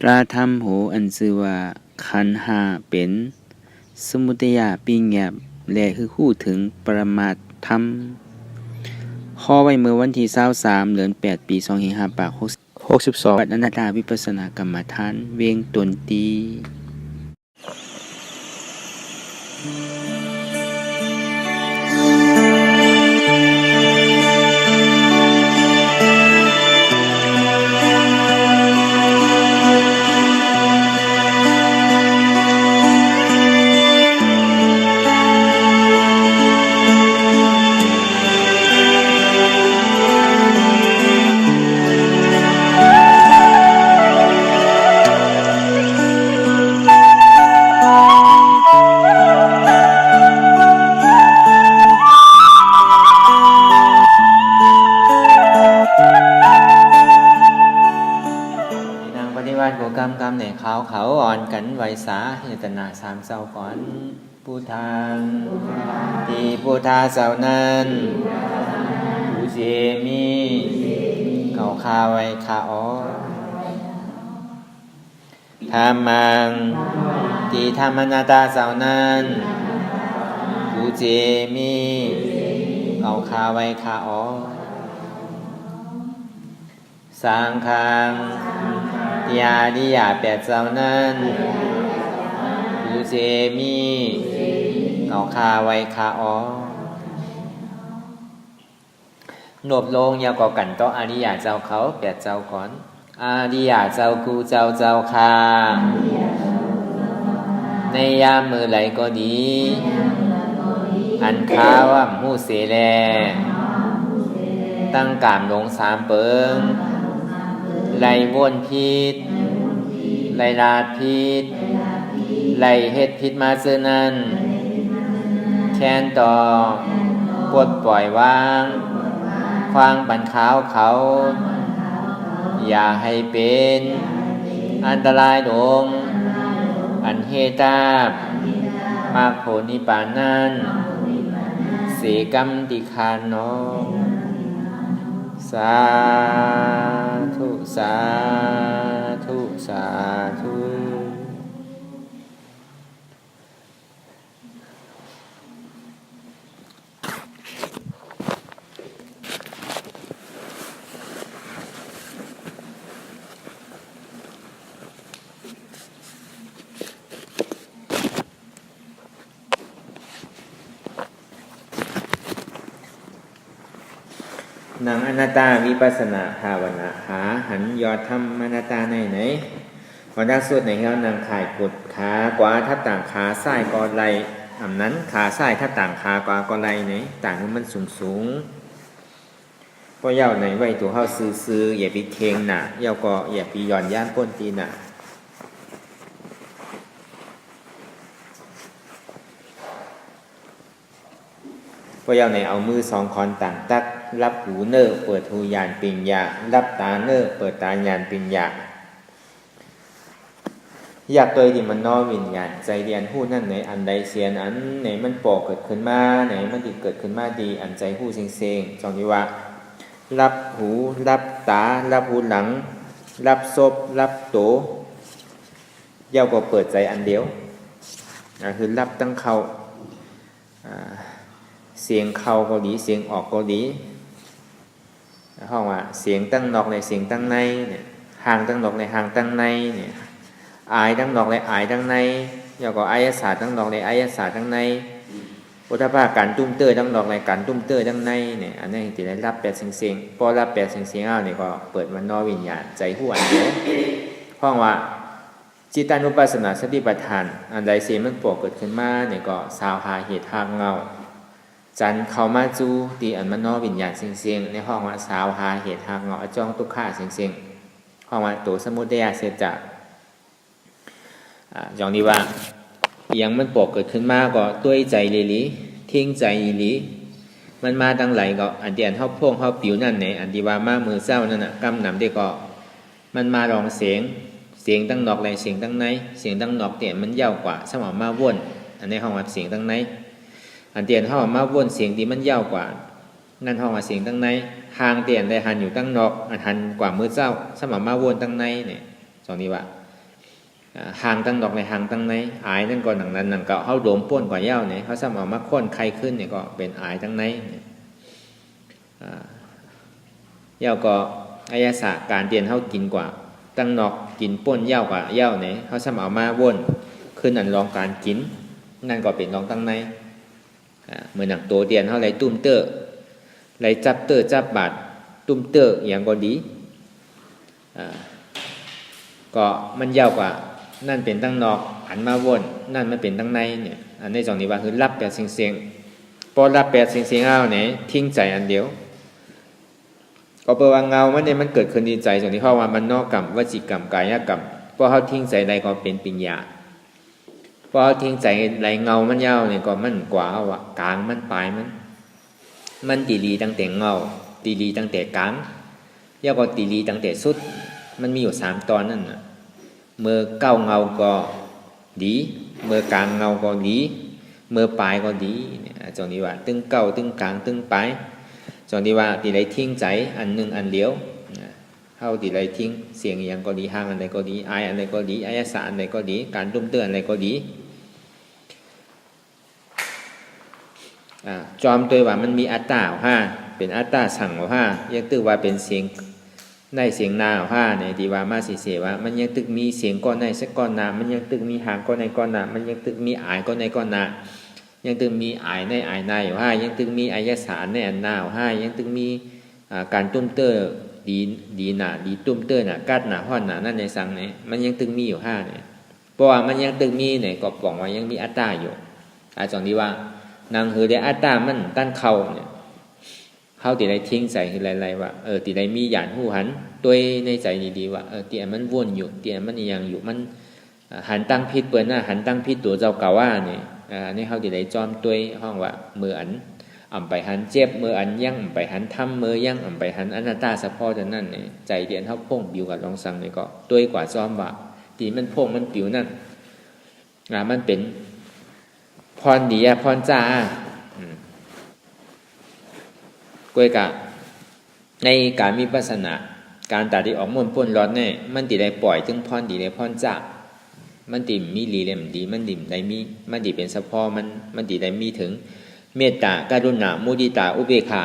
ราธรรมโหอันชื่อว่าขันธ์ห้าเป็นสมุทัยปิแงบและคือคู่ถึงปรมัตถ์ธรรมข้อไว้เมื่อวันที่23เดือน8ปี2562วัดอนัตตาวิปัสสนากรรมฐานเวงตนตรีกรรมในเขาอ่อนกันไวสาเหตนาสามเจ้าก่อนผู้ทางที่ผู้ทาเจ้านั้นผู้เจมีเขาคาไว้คาอ๋อธรรมังที่ธรรมนาตาเจ้านั้นผู้เจมีเขาคาไว้คาอ๋อสังฆังยาดิยาแปดเจ้านั้นผู้เจมีเอาคาไว้คาอ๋อนบลงยาวก่อกันต่ออาริยาเจ้าเขาแปดเจ้าก่อนอาริยาเจ้ากูเจ้าคาในยามมือไหลก็ดีอันค้าว่ามูเสแลตั้งกามลงสามเปิงไล่วนพิษไล่ลาดพิษไล่เฮ็ดพิษมาเสื้อนั้นแค้นต่อปลดปล่อยวางควางบันขาวเขาอย่าให้เป็นอันตรายลงอันเฮตาบมากโผนิปานนั้นเสกัมติคานโนสาธุสาธุสาธุนางอนัตตาวิปัสสนาภาวนาหาหันยอดธรรมอนัตตาไหนขอดักสุดในเขานางข่ายกดขากว่าถ้าต่างขาซ้ายก็ไหลอันนั้นขาซ้ายถ้าต่างขากว่าก็ไหลไหนต่างมันสูงก็เย่าไหนไว้ตัวเข้าซื้ออย่าไปเคียงหนาเย่าก็อย่าไปหย่อนย่านก้นตีหนาก็เย่าไหนเอามือสองคอนต่างตักรับหูเนอเปิดหูยานปิญญารับตาเนอเปิดตายานปิญญาอยากตัวที่มันนอวิญญาณใจเรียนหู้นั่นไหนอันใดเสียนอันไหนมันปอกเกิดขึ้นมาไหนมันติเกิดขึ้นมาดีอันใจหู้เซ็งจองนี้ว่ารับหูรับตารับหูหลังรับศพรับโตเย่าก็เปิดใจอันเดียวคือรับตั้งเขาเสียงเข้าก็ดีเสียงออกก็ดีห้องว่าเสียงตั้งนอกในเสียงตั้งในเนี่ยห่างตั้งนอกในห่างตั้งในเนี่ยอายตั้งนอกในอายตั้งในแล้วก็อายศาสตร์ตั้งนอกในอายศาสตร์ตั้งในอุทภาการตุ้มเตยตั้งนอกในการตุ้มเตยตั้งในเนี่ยอันนี้ที่ได้รับแปดเสียงพอรับแปดเสียงเอาเนี่ยก็เปิดมันนอวิญญาณใจหัวอันเดียวห้องว่าจิตานุปัสสนาสติปัฏฐานอันใดเสียงมันปวดเกิดขึ้นมาเนี่ยก็สาวหาเหตุทางเงาจันเข้ามาจูตีอันมันนอวิญญาณเสียงในห้องว่าสาวหาเหตุทางเงาจ้องทุกข้าเสียงห้องว่าตัวสมุทัยเสียจากอย่างนี้ว่าอย่างมันปกเกิดขึ้นมาก็ด้วยใจลีทิ้งใจลีมันมาตั้งไหลก็อันเดียนเท่าพวงเท่าปิวนั่นเนี่ยอันที่ว่ามามือเศร้านั่นน่ะกำนำได้ก็มันมาลองเสียงตั้งนอกไหลเสียงตั้งในเสียงตั้งนอกเตียนมันยาวกว่าสมองมาวนอันนี้ห้องว่าเสียงตั้งในอันเตียนเท่ามาวนเสียงที่มันยาวกว่านั่นห้องว่าเสียงตั้งในหางเตียนได้หันอยู่ตั้งนอกอันหันกว่ามือเศร้าสมองมาวนตั้งในเนี่ยสองนี้ว่า ห่างตั้งดอกในห่างตั้งในอายนั่นก็หนังนั้นหนังเก่าเขาโดมป้นกว่าเย้าเนี่ยเขาซ้ำเอามาค้นใครขึ้นเนี่ยก็เป็นอายตั้งในเย้าก็อายะสะการเตียนเขากินกว่าตั้งนอกกินป้นเย้ากว่าเย้าเนี่ยเขาซ้ำเอามาวนขึ้นอันรองการกินนั่นก็เป็นรองตั้งในเหมือนหนังตัวเตียนเขาไหลตุ้มเตอร์ไหลจับเตอร์จับบาดตุ้มเตอร์อย่างก็ดีก็มันเย้ากว่านั่นเป็นตั้งนอกหันมาวนนั่นมันเป็นตั้งในเนี่ยอันในสองนี้ว่าคือรับแปดเสียงพอรับแปดเสียงเอาเนี่ยทิ้งใจอันเดียวก็แปลว่าเงามันเนี่ยมันเกิดขึ้นในใจส่วนที่เขาว่ามันนอกกรรมวจีกรรมกายกรรมพอเขาทิ้งใจใดก็เป็นปัญญาพอเขาทิ้งใจใดเงามันยาวเนี่ยก็มันกว่าว่ากลางมันปลายมันตีรีตั้งแต่เงาตีรีตั้งแต่กลางแล้วก็ตีรีตั้งแต่สุดมันมีอยู่3ตอนนั่นน่ะเมื่อเก้าเงาก็ดีเมื่อกลางเงาก็ดีเมื่อปลายก็ดีเนี่ยจงนี้ว่าตึงเก้าตึงกลางตึงปลายจงนี้ว่าตีไรทิ้งใจอันหนึ่งอันเดียวเข้าตีไรทิ้งเสียงอย่างก็ดีห่างอันใดก็ดีอายอันใดก็ดีอายะสะอันใดก็ดีการตุ้มเตือนอะไรก็ดีจอมตัวว่ามันมีอัตตาเป็นอัตตาสั่งยังตึกว่าเป็นเสียงในเสียงนาเนี่ยที่ว่ามาสิเสว่ามันยังตึกมีเสียงก้อนในสักก้อนนามันยังตึกมีหางก้อนในก้อนนามันยังตึกมีอายก้อนในก้อนนายังตึกมีอายในอายนาอยู่ยังตึกมีอายะสารในอันนายังตึกมีการตุ้มเตอร์ดีหนาดีตุ้มเตอร์หนากัดหนาห่อนหนานั่นในสังเนี่ยมันยังตึกมีอยู่เนี่ยเพราะว่ามันยังตึกมีเนี่ยก็บอกว่ายังมีอัตตาอยู่จงนี้ว่านางคือได้อัตตามันตั้นเข่าเนี่ยเขาตีได้ทิ้งใส่คืออะไรว่าตีได้มีหยาดหูหันตัวในใจดีๆว่าตีมันวนอยู่ตีมันยังอยู่มันหันตั้งพิษเปิดหน้าหันตั้งพิษตัวเจ้าเก่าว่าเนี่ยนี่เขาตีได้จอมตัวห้องว่ามืออันอ่ำไปหันเจ็บมืออันยั่งไปหันทำมือยั่งอ่ำไปหันอนัตตาสะพอแต่นั่นเนี่ยใจเดียนเขาพ่งบิวกับลองสั่งเนี่ยก็ตัวกว่าจอมว่าตีมันพ่งมันปิวนั่นมันเป็นพรดีพรจ้ากวยกะในการมีปัสนาการตัดที่ออกมนพ้นร้อนเนี่ยมันติได้ปล่อยถึงพรดีได้พรจ้ามันติมีลีเล่มดีมันดิมได้มีมันดีเป็นสะพอมันดีได้มีถึงเมตตากรุณามุทิตาอุเบกขา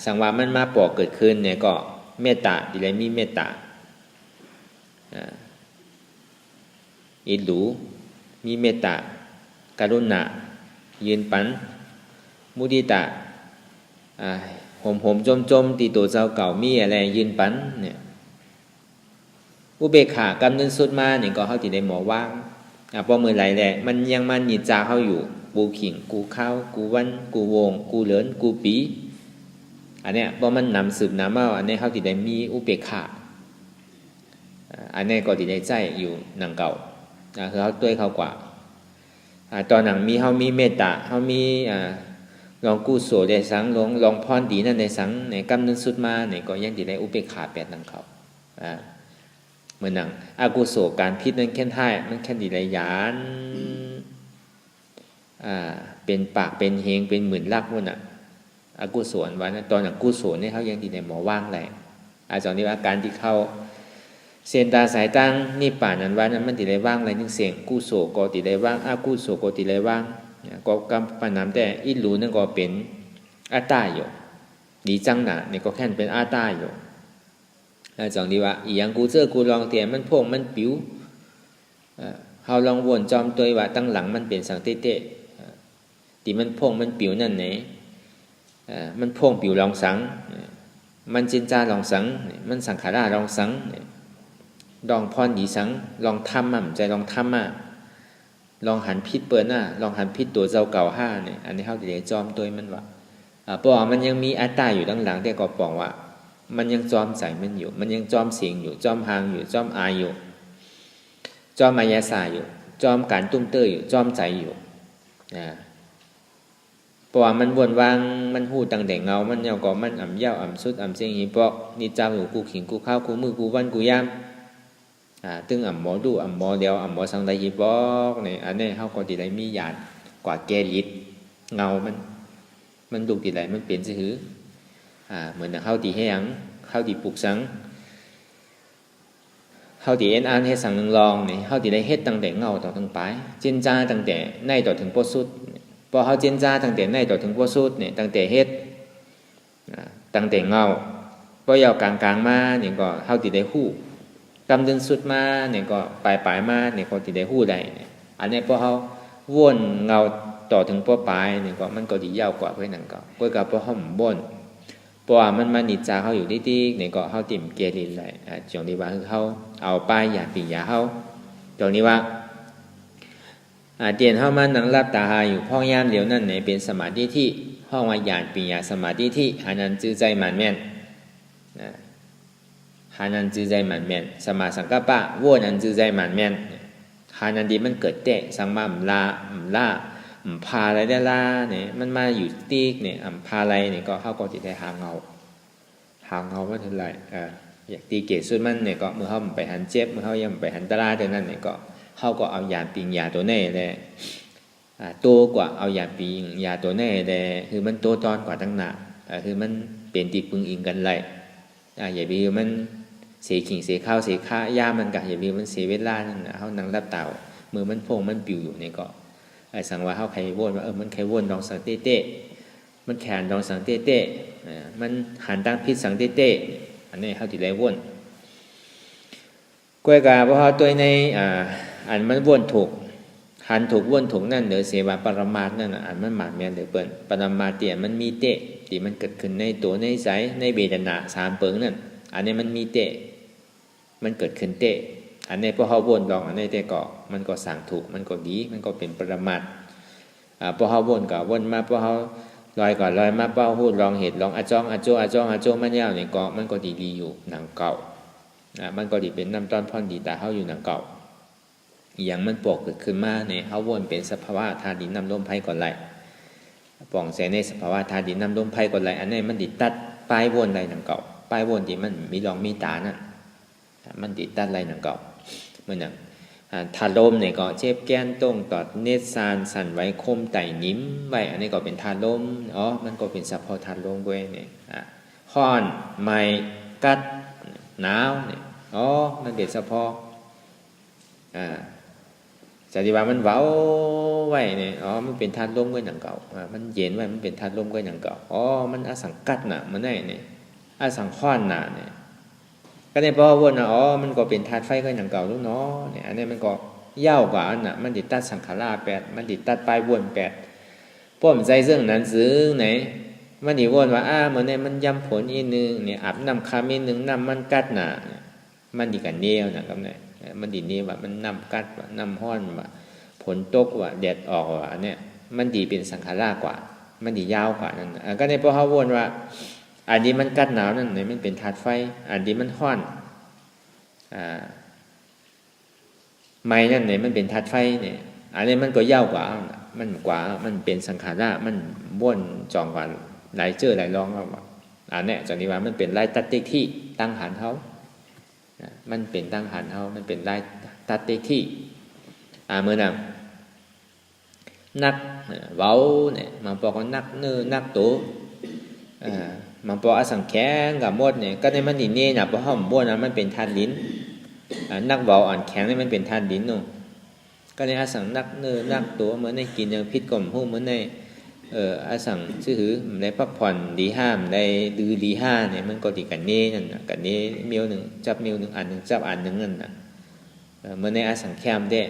สังวามันมาปอกเกิดขึ้นเนี่ยก็เมตตาดีได้มีเมตตาอิหลูมีเมตตากรุณายืนปันมุทิตาผมจมตีตัวเจ้าเก่ามีอะไรยืนปันเนี่ยอุเบกขากำเนิดสุดมาเนี่ยก็เขาติได้หมอว่างพอมือไหลแหละมันยังมันนิจาเขาอยู่กูขิงกูข้าวกูวันกูวงกูเหลินกูปีอันเนี้ยพอมันนำสืบน้ำว่าอันนี้เขาติได้มีอุเบกขาอันนี้ก็ติได้ใจอยู่หนังเก่าคือเขาตัวเขากว่าตอนหนังมีเขามีเมตตาเขามีลองกู้โสได้สังลองพรดีนั่นในสังในกำเนิดสุดมาเนี่ยก็ยังติได้อุเบกขาแปดหนังเขาเหมือนหนังอากุโสการพิษนั้นแค่ท่ายมันแค่ดีไรยานเป็นปากเป็นเฮงเป็นหมื่นลักมันอากุโสนวันตอนหนังกุโสนเนี่ยเขายังดีในหมอว่างแหละจองนี้ว่าการที่เขาเส้นตาสายตั้งนี่ป่านนั้นวันนั้นมันดีไรว่างอะไรนึงเสียงกุโสก็ดีไรว่างอากุโสก็ดีไรว่างก็กำปนน้ำแต่อิรูนั่นก็เป็นอาตาอยู่ดีจังหนาเนี่ยก็แค่เป็นอาตาอยู่จังดีว่าอีหยังกูเจอกูลองเตียมันพงมันปิวเฮาลองวนจอมตัวว่าตั้งหลังมันเป็นสังเตเตตีมันพงมันปิวนั่นไหนมันพงปิวลองสังมันจินจาลองสังมันสังขาราลองสังลองพรดีสังลองทำมั่มใจลองทำลองหันพิษเปิดหน้าลองหันพิษตัวเจ้าเก่าเนี่ยอันนี้เฮาสิได้จอมตัวมันว่าเพราะว่ามันยังมีอัตตาอยู่ตั้งหลังแต่ก็บอกว่ามันยังจอมใส่มันอยู่มันยังจอมเสียงอยู่จอมหางอยู่จอมอายอยู่จอมมายาสาอยู่จอมการตุ้มเตออยู่จอมใจอยู่เพราะว่ามันวนวางมันหูตั้งแต่เงามันเงาก็มันอ่ำเย้าอ่ำสุดอ่ำเสียงอีเพราะนี่เจ้าอยู่กูขิงกูข้าวกูมือกูวันกูยามตึงอ่ำหมอดูอ่ำหมอเดียวอ่ำหมอสังไดอีบอกเนี่ยอันนี้เขาก็ติได้มีหยาดกว่าแกลิดเงามันดูติได้มันเปลี่ยนสิหือเหมือนเข้าตีให้ยังเข้าตีปลุกสัง เฮาที่เอ็นอ่านเฮ็ดสังนึงลองนี่เฮาที่ได้เฮ็ดตั้งแต่เงาต่อถึงปลายเจนจ้าตั้งแต่ในต่อถึงบ่สุดพอเฮาเจนจ้าตั้งแต่ในต่อถึงบ่สุดนี่ตั้งแต่เฮ็ดตั้งแต่เงาบ่ยาวกลางๆมานี่ก็เฮาที่ได้ฮู้กำดึงสุดมานี่ก็ปลายๆมานี่ก็ที่ได้ฮู้ได้อันนี้พอเฮาวนเงาต่อถึงบ่ปลายนี่ก็มันก็สิยาวกว่าเพิ่นนั่นก็ก็พอเฮาบ่นเพราะว่ามันมานิจจาเฮาอยู่ดีๆนี่ก็เฮาติ่มเกลินเลยจงนี้ว่าคือเฮาเอาป้ายอย่าปิยาเฮาจงนี้ว่าเตียนเฮามานั่งรับตาหาอยู่พ้องยามเดียวนั่นเนี่ยเป็นสมาธิที่ห้องว่าญาณปิญญาสมาธิที่หานั้นจื้อใจหมันแม่นหานั้นจื้อใจหมันแม่นสมาสังกัปปะวัวนั้นจื้อใจหมันแม่นหานั้นดีมันเกิดเตะสังมาล่าพาอะไรได้ล่าเนี่ยมันมาอยู่ตีกเนี่ยพาอะไรเนี่ยก็เฮาก็สิได้หาเงาว่าเท่าไหร่อยากตีเกศสุดมันเนี่ยก็เมื่อเฮาไปหันเจ็บเมื่อเฮายังไปหันตราแต่นั้นเนี่ยก็เฮาก็เอาญาณปิญญาตัวแน่แหละตัวกว่าเอาญาณปิญญาตัวแน่แหละคือมันตัวตอนกว่าตั้งหน้าคือมันเป็นติปึงอิงกันไหลอย่าไปมันเสียขิงเสียข้าวเสียค่ายามันก็อย่าไปมันเสียเวลานั่นน่ะเฮานั่งรับเต่ามือมันพงมันปิวอยู่นี่ก็สังว่าเฮาใครวนว่ามันใครวนดองสังเต้ๆมันแขนดองสังเต้ๆมันหันตั้งพิษสังเต้ๆอันนี้เฮาสิได้วนก้อยกาเพราะเฮาตัวในอันมันวนถูกหันถูกวนถูกนั่นเด้อเสว่าปรมาสนั่นอันมันหมายแม่นเด้อเปิ้นปรมาสเตียมันมีเตะที่มันเกิดขึ้นในตัวในใจในเวทนา3เปิงนั่นอันนี้มันมีเตะมันเกิดขึ้นเตะอันนี้พอเฮาวนลองอันนี้แต่ก็มันก็สั่งถูกมันก็ดีมันก็เป็นปรมาสพอเฮาวนก็วนมาพอเฮาลอยก็ลอยมาเป้าฮู้ลองเหตุลองอาจ้องมันยาวนี่ก็มันก็ดีๆอยู่หนังเก่ามันก็ดีเป็นน้ำต้อนพ่อนดีตาเฮาอยู่หนังเก่าอย่างมันปกเกิดขึ้นมาเนี่ยเฮาวนเป็นสภาวะธาตุดินน้ำลมไฟก่อนไหลป่องแสในสภาวะธาตุดินน้ำลมไฟก่อนไหลอันนี้มันติดตัดปลายวนไหลหนังเก่าปลายวนที่มันมีรองมีตานั่นมันติดตัดไหลหนังเก่าเหมือนอย่างธาตุลมเนี่ยก็เจ็บแก้นต้งตอดเนตรซานสั่นไว้คมไต่นิ้มไว้อันนี้ก็เป็นธาตุลมมันก็เป็นเฉพาะธาตุลมเว้ยเนี่ยฮ้อนไม้กัดหนาวเนี่ยมันเป็นเฉพาะจะที่ว่ามันเว้าไว้เนี่ยมันเป็นธาตุลมก็อย่างเก่ามันเย็นไว้มันเป็นธาตุลมก็อย่างเก่ามันอสังกัดน่ะมันได้เนี่ยอสังขว้านน่ะเนี่ยก็ในพอวนน่ะมันก็เป็นธาตุไฟก็อย่างเก่าลูกเนาะเนี่ยอันนี้มันก็ยาวกว่าอันน่ะมันติดตัดสังขาร8มันติดตัดปลายวน8พวกมันใจซึ่งนั้นซื้อไหนมันนี่วนว่าเหมือนเนี่ยมันย้ำผลอีนึงเนี่ยอาบน้ำคามีนึงน้ำมันกัดน่ะมันดีกันเดียวนะครับเนี่ยมันดีนี่ว่ามันน้ำกัดว่าน้ำห้อนว่าผลตกว่าแดดออกว่าเนี่ยมันดีเป็นสังขารกว่ามันดียาวกว่านั่นก็ในพอเฮาวนว่าอันนี้มันกัดหนาวนั่นเนี่ยมันเป็นธาตุไฟอันนี้มันห้อนไม้นั่นเนี่ยมันเป็นธาตุไฟเนี่ยอันนี้มันก็ยาวกว่ามันเป็นสังขารมันบ้วนจองกว่าหลายเจอหลายรองแล้วว่าอันเนี้ยจากนี้ว่ามันเป็นลายตัดที่ตั้งหันเฮามันเป็นตั้งหันเฮามันเป็นลายตัดที่เมื่อนั้นนักเว้าเนี่ยมันบอกว่านักเนื้อนักตัวมันบอกอสังแข็งกับมดเนี่ยก็ในมันนี่เนี่ยนะเพราะห้อมบ้วนมันเป็นธาตุดินนักเว้าอ่อนแข็งนี่มันเป็นธาตุดินเนาะก็ในอสังนักเนื้อนักตัวเหมือนในกินอย่างพิษกลมหูเหมือนในอสังชื่อในพักผ่อนดีห้ามในดื้อดีห้าเนี่ยมันก็ดีกันนี่นั่นน่ะกันนี่เมียวหนึ่งจับเมียวหนึ่งอันหนึ่งจับอันหนึ่งนั่นน่ะเมื่อในอสังแคมเด้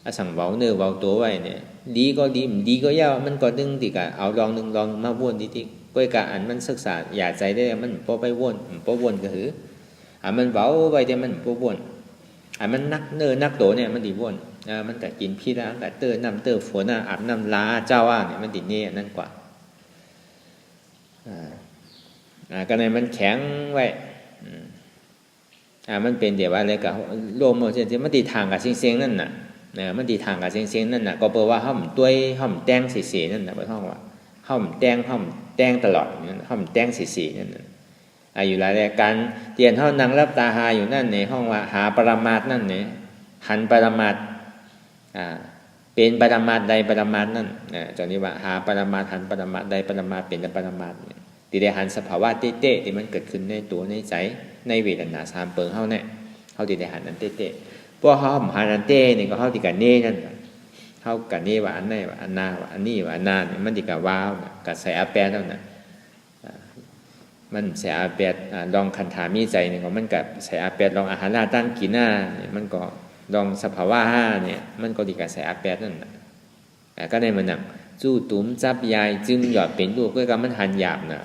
อสังเว้าเนื้อเว้าตัวไว้เนี่ยดีก็ดีดีก็ยาวมันก็ดึงติกะเอาลองนึงลองมาวนดิก้อยกะอันมันศึกษาอย่าใจได้มันบ่ไปวนบ่วนก็คือมันเว้าไว้แต่มันบ่วนมันนักเนื้อนักตัวเนี่ยมันดีวนมันก็กินพิษแล้วก็เตอน้ำเตอฝนอาบน้ำลาเจ้าเนี่ยมันติดนี่นั่นกว่าก็ในมันแข็งไว้มันเป็นเดี๋ยวอะไรกับโลมเช่นมันติดทางกับเสียงนั่นน่ะมันติดทางกับเสียงนั่นน่ะก็แปลว่าห้อมต้วยห้อมแต้งสีนั่นน่ะหมายความว่าห้อมแต้งตลอดห้อมแต้งสีนั่นน่ะอยู่หลายรายการเตียนห้องนั่งรับตาหาอยู่นั่นในห้องว่าหาปรมาสนั่นเนี่ยหันปรมาสเป็นปรมาสใดปรมาสนั่นจากนี้ว่าหาปรมาสหันปรมาสใดปรมาสเป็นปรมาสที่ได้หันสภาวะเต้ๆที่มันเกิดขึ้นในตัวในใจในเวทนา3เปิงเฮาเนี่ย เขาติได้หันนั้นเต้เพราะเขาหันนั้นเต้นี่ก็เขาติกันเน่นั่นเขากันเน่ว่าอันไหนว่าอันนาว่าอันนี้ว่าอันนาเนี่ยมันติกับว้าวกับใส่อาแปดเท่านั้นมันใส่อาแปดลองคันถามีใจเนี่ยก็มันกับใส่อาแปดลองอาหารตั้งกินหน้าเนี่ยมันก็ลองสภาวะห้าเนี่ยมันก็ติกับใส่อาแปดนั่นก็ได้มันหนักจู้ตุ้มจับยายจึงหยอดเป็นลูกก็มันหันหยาบนะ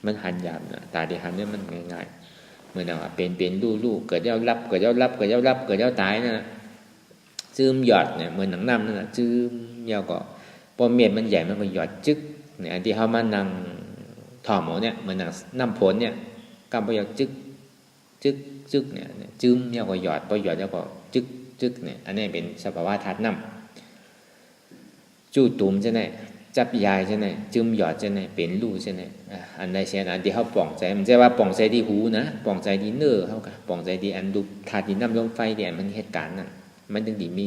มันหันหยาบนะตาที่หันเนี่ยมันง่ายๆเหมือนว่าเป็นลูกเกิดเย้ารับเกิดเย้ารับเกิดเย้ารับเกิดเย้าตายนะจืมหยอดเนี่ยเหมือนหนังน้ำนั่นแหละจืมยาวก็พอเม็ดมันใหญ่มันก็หยอดจึ๊กเนี่ยอันที่เขามานั่งถอดหมอเนี่ยเหมือนหนังน้ำผลเนี่ยกำปยอดจึ๊กเนี่ยจืมยาวก็หยอดพอหยอดแล้วก็จึ๊กเนี่ยอันนี้เป็นสภาวะธาตุน้ำจู้ตุ้มใช่ไหมจับยายใช่ไหมจืมหยอดใช่ไหมเป็นลูกใช่ไหมอันใดเช่นอันที่เขาป่องใจมันจะว่าป่องใจที่หูนะป่องใจที่เนื้อเขาค่ะป่องใจที่อันดูธาตุดินน้ำลมไฟเนี่ยมันเหตุการณ์นั่นมันถึงดีมี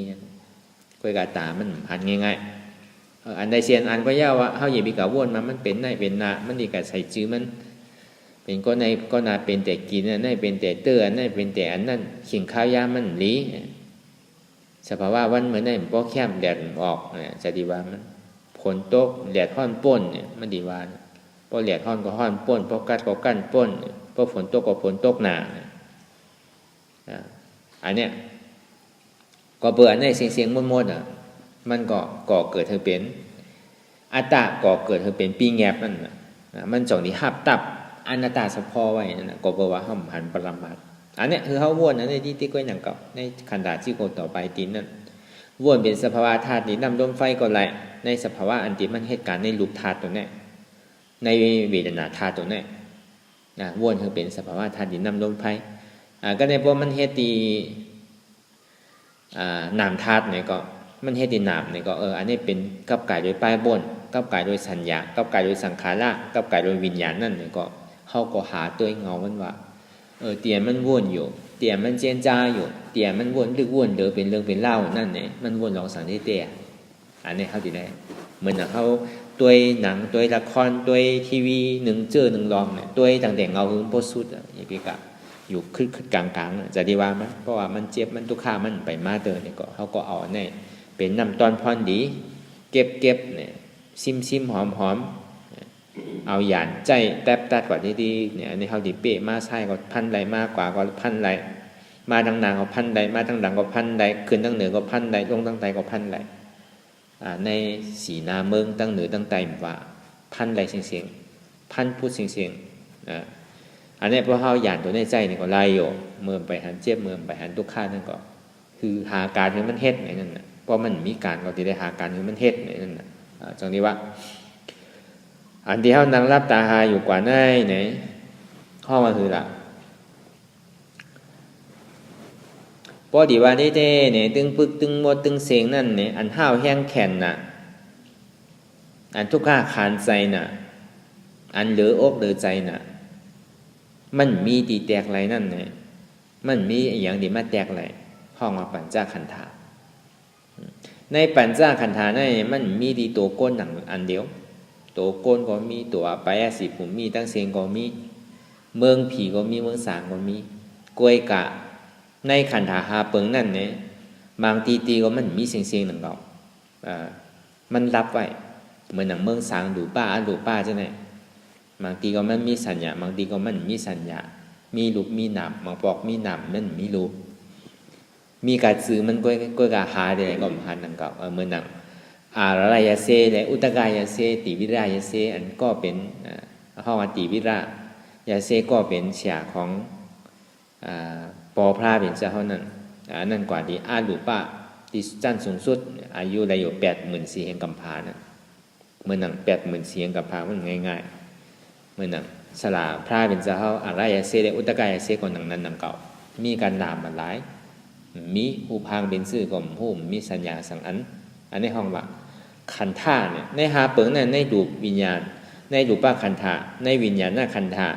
ก้อยกาตามันหันง่ายๆอันใดเช่นอันก็ย่าว่าเขาอย่าไปกะวนมันเป็นในเป็นนามันดีกับใส่จื้อมันเป็นก็ในก็นาเป็นแต่กินนั่นเป็นแต่เตื้อนั่นเป็นแต่อันนั้นขิงข้าวยามันหลีสภาวะวันเหมือนในมันก็แคบแดดออกจะดีว่ามันฝนตกแดดห้อนป่นเนี่ยมันดีว่าพอแดดห้อนก็ห้อนป่นพอกัดก็กั้นป่นพอฝนตกก็ฝนตกหนาอันเนี้ยก็เบื่อในเสียงมดๆมันก็ก่อเกิดเธอเป็นอัตตาก่อเกิดเธอเป็นปีแงบนั่นมันจ่องที่หับตับอนัตตาสะพอไว้นั่นก็เบื่อว่าห้ามหันปรมัตอันเนี้ยคือเขาวนนั่นในที่ก้อยหนังกับในขันธาที่โกต่อไปตีนนั่นวนเป็นสภาวะธาตุดินน้ำลมไฟก็ไหลในสภาวะอันที่มันเหตุการณ์ในรูปธาตุตัวนี้ในเวทนาธาตุตัวนี้วนคือเป็นสภาวะธาตุดินน้ำลมไฟก็ในพวกมันเหตุนามธาตุเนี่ยก็มันเหตุนามเนี่ยก็อันนี้เป็นกับกายโดยป้ายบนกับกายโดยสัญญากับกายโดยสังขารกับกายโดยวิญญาณนั่นเนี่ยก็เขาก็หาตัวเงามันว่าเตียนมันวนอยู่เตียนมันเจนจ้าอยู่เตียนมันวนลึกวนเดือเป็นเรื่องเป็นเล่านั่นเนี่ยมันวนลองสังเตะอันนี้เขาดีได้เหมือนเขาตัวหนังตัวละครตัวทีวีหนึ่งเจอหนึ่งลองเนี่ยตัวต่างแต่เงาคือโพสุดอย่างพี่กะอยู่ขึ้นกลางๆจะดีว่ามั้ยเพราะว่ามันเจ็บมันทุกข้ามันไปมาเตอเนี่ยก็เขาก็เอาเนี่ยเป็นน้ำตอนพรดีเก็บเนี่ยซิมหอมเอาหยานใจแตบตัดกว่าดีๆเนี่ยอันนี้เขาดีเป๊ะมาใช่ก็พันไรมากกว่าก็พันไรมาทางนางก็พันไรมาทางดังก็พันไรขึ้นทางเหนือก็พันไรลงทางใต้ก็พันไรในสีนาเมืองตั้งเหนือตั้งใต้ว่าพันไรเสียงพันพูดเสียงอันนี้พอเขาหยานตัวในใจเนี่ยก็ไล่อยู่เมื่อไปหันเจ็บเมื่อไปหันทุกข้านั่นก็คือหาการที่มันเฮ็ดไหนนั่นน่ะเพราะมันมีการก็ที่ได้หาการที่มันเฮ็ดไหนนั่นน่ะจังนี้ว่าอันที่เขานั่งรับตาหาอยู่กว่าไหนข้อมาคือละพอดีว่าได้เนี่ยตึงปึกตึงหมดตึงเสียงนั่นเนี่ยอันห้าวแห้งแข็งน่ะอันทุกข้าขานใจน่ะอันเหลืออกเหลือใจน่ะมันมีตีแตกไรนั่นเนี่ยมันมีอย่างที่มาแตกไรห้องว่าปัญจขันธาในปัญจขันธานั่นมันมีดีตัวก้นหนังอันเดียวตัวก้นก็มีตัวไปสิผมมีตั้งเสียงก็มีเมืองผีก็มีเมืองสางก็มีกวยกะในขันธาหาเปิงนั่นเนี่ยบางตีก็มันมีเสียงหนังเรามันรับไว้เหมือนหนังเมืองสางดูป้าใช่ไหมบางทีก็มันมีสัญญาบางทีก็มันมีสัญญามีรูปมีนามบางปอกมีนามมันมีรูปมีการซื้อมันก็กาหาได้ก็ผ่านหนังเก่าเหมือนหนังอารายาเซและอุตกายาเซติวิรายาเซอันก็เป็นห้องติวิรายาเซก็เป็นเสียของปอพระเป็นเจ้านั้นนั่นกว่าที่อาลูปะที่จันสูงสุดอายุได้อยู่ 84,000 แห่งกัมพานะเหมือนหนัง 84,000 แห่งกัมพามันง่ายๆเหมือนหนังสลาพระเป็นเจ้าอารายาเซและอุตกายาเซก็หนังนั้นหนังเก่ามีการนามมาหลายมีหูพางเป็นซื่อก็หูมีสัญญาสังอันนี้ห้องว่าขันธาเนี่ยในหาเปิงนั่นในรูปวิญญาณในรูปขันธาในวิญญาณหน้าขันธา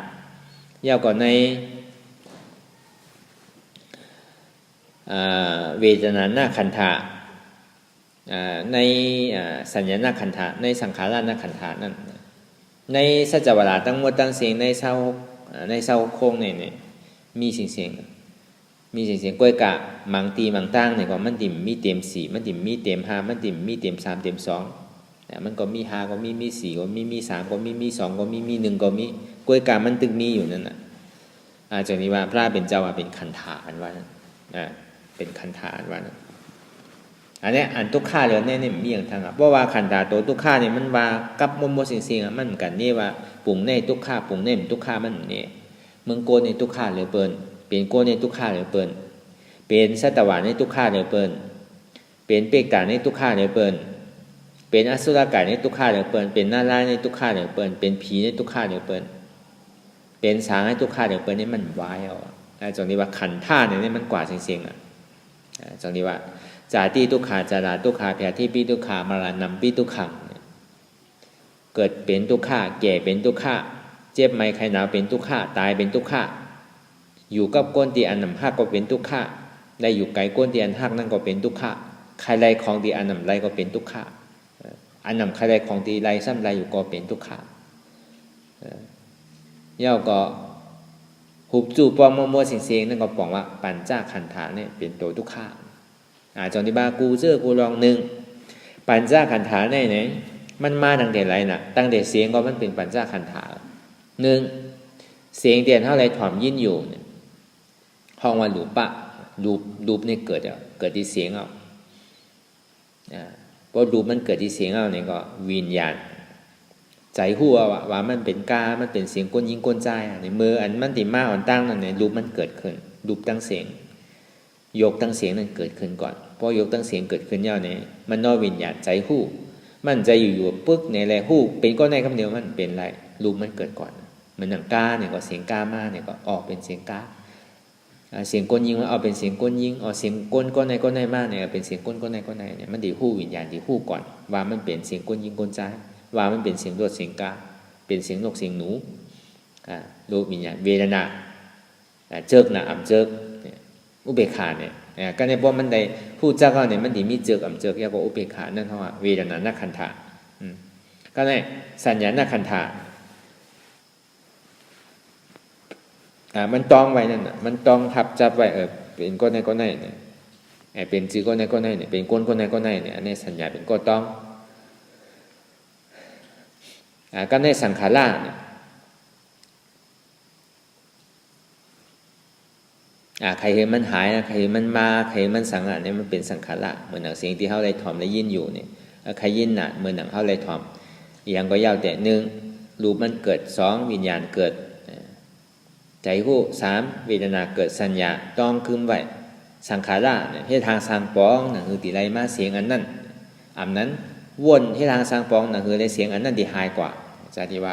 ยาวกว่าในเวทนาหน้าขันธาในสัญญาหน้าขันธาในสังขารหน้าขันธานั่นในสัจวราทั้งหมดทั้งเสียงในเศร้าโค้งเนี่ยมีเสียง มีเสียงกล้วยกะมังตีมังตั้งเนี่ยก็มันติ่มมีเต็มสี่มันติ่มมีเต็มห้ามันติ่มมีเต็มสามเต็มสองมันก็มีห้าก็มีสี่ก็มีสามก็มีสองก็มีหนึ่งก็มีกล้วยกะมันตึกมีอยู่นั่นน่ะจากนี้ว่าพระเป็นเจ้าว่าเป็นขันธาอันว่าเป็นขันธาอันว่าอันนี้อันทุกข้าเลยเนี่ยมีอย่างทางเพราะว่าขันธาตัวทุกข้าเนี่ยมันว่ากับโมสิ่งมันเหมือนกันนี่ว่าปุ่งในทุกข้าปุ่งในทุกข้ามันเนี่ยเมืองโกในทุกข้าเลยเปิ้นเป็นโกในทุกข้าเลยเปิ้นเป็นสัตวาในทุกข้าเลยเปิ้นเป็นเปกตาในทุกข้าเลยเปิ้นเป็นอสุรกายในทุกข้าเลยเปิ้นเป็นนาราในทุกข้าเลยเปิ้นเป็นผีในทุกข้าเลยเปิ้นเป็นสางในทุกข้าเลยเปิ้นนี่มันวายจังนี้ว่าขันธาเนี่ยมันกว่าเสียงจังนี้ว่าจาติทุกขาจาราทุกขาพยาธิปิทุกขามรณะปิทุกขังเกิดเป็นทุกขาแก่เป็นทุกขาเจ็บไข้ไข้หนาวเป็นทุกขาตายเป็นทุกขาอยู่กับก้นที่อันนำหักก็เป็นทุกขาได้อยู่ไกลก้นที่อันหักนั่นก็เป็นทุกขาใครไรของที่อันนำไรก็เป็นทุกขาอันนำใครไรของที่ไรซ้ำไรอยู่ก็เป็นทุกขาเย่าก็หุบจูปองมัวเสียงนั่นก็บอกว่าปัญจขันธาเนี่ยเป็นตัวทุกขาจงที่บ้ากูเจอกูลองหนึ่งปัญจขันธาเนี่ยมันมาตั้งแต่ไรนะตั้งแต่เสียงก็มันเป็นปัญจขันธาหนึ่งเสียงเตียนเท่าไรถ่อมยินอยู่เนี่ยห้องว่ารูปะรูปเนี่ยเกิดที่เสียงเพราะรูปมันเกิดที่เสียงเนี่ยก็วิญญาณใจหัวว่ามันเป็นกามันเป็นเสียงก้นยิงก้นใจในมืออันมันติมาอ่อนตั้งนั่นเนี่ยรูปมันเกิดขึ้นรูปตั้งเสียงยกตั้งเสียงนั้นเกิดขึ้นก่อนพอยกตั้งเสียงเกิดขึ้นย่อเนี่ยมันน้อยวิญญาณใจหู้มันใจอยู่ปึ๊กในแลหู้เป็นก้อนในคำเดียวมันเป็นไรรูปมันเกิดก่อนเหมือนหนังกาเนี่ยก็เสียงกามาเนี่ยก็ออกเป็นเสียงกาเสียงก้นยิงมันเอาเป็นเสียงก้นยิงเอาเสียงก้นในมากเนี่ยเป็นเสียงก้นในเนี่ยมันดีหู้วิญญาณดีหู้ก่อนว่ามันเป็นเสียงก้นยิงก้นใจว่ามันเป็นเสียงรวดเสียงกาเป็นเสียงนกเสียงหนูรูปวิญญาณเวทนาเจิกนะอ่ำเจิกอุเบกขาเนี่ยก็ในพวกมันได้ผู้เจ้าก็เนี่ยมันดีมีเจิกอ่ำเจิกยากกว่าอุเบกขานั่นเพราะว่าเวทนานักขันธะก็ในสัญญานักขันธะมันต้องไว้นั่นน่ะมันต้องทับจับไว้เป็นก้นในเนี่ยเป็นจือก้นในเนี่ยเป็นก้นในเนี่ยอันนี้สัญญาเป็นก้นต้องก็ในสังขารเนี่ยใครเห็นมันหายนะใครเห็นมันมาใครเห็นมันสังเนี่ยมันเป็นสังขารเหมือนหนังเสียงที่เขาเลยถ่อมและยินอยู่เนี่ยใครยินเหมือนหนังเขาเลยถ่อมอย่างก็ยาวแต่หนึ่งรูปมันเกิดสองวิญญาณเกิดใจหู้สามเวทนาเกิดสัญญาต้องคืมไว้สังขารเนี่ยที่ทางสร้างปองนั่นคือติไรมาเสียงอันนั้นนั้นวนที่ทางสร้างปองนั่นคือในเสียงอันนั้นที่หายกว่าจากที่ว่า